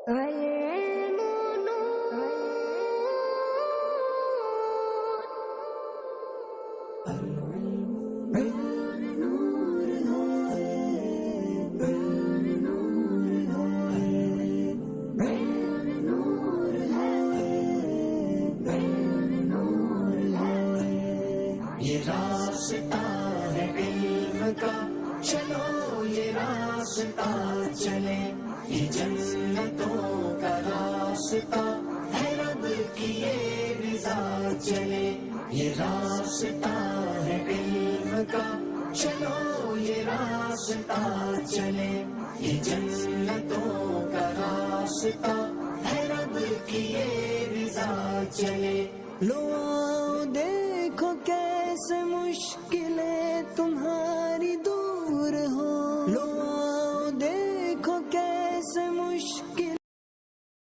العلم نور یہ راستہ ہے علم کا، چلو یہ راستہ چلے، یہ جنتوں کا راستہ ہے، رب کی یہ رضا چلے۔ یہ راستہ ہے علم کا، چلو یہ راستہ چلے، یہ جنتوں کا راستہ ہے، رب کی یہ رضا چلے۔ لو آؤ دے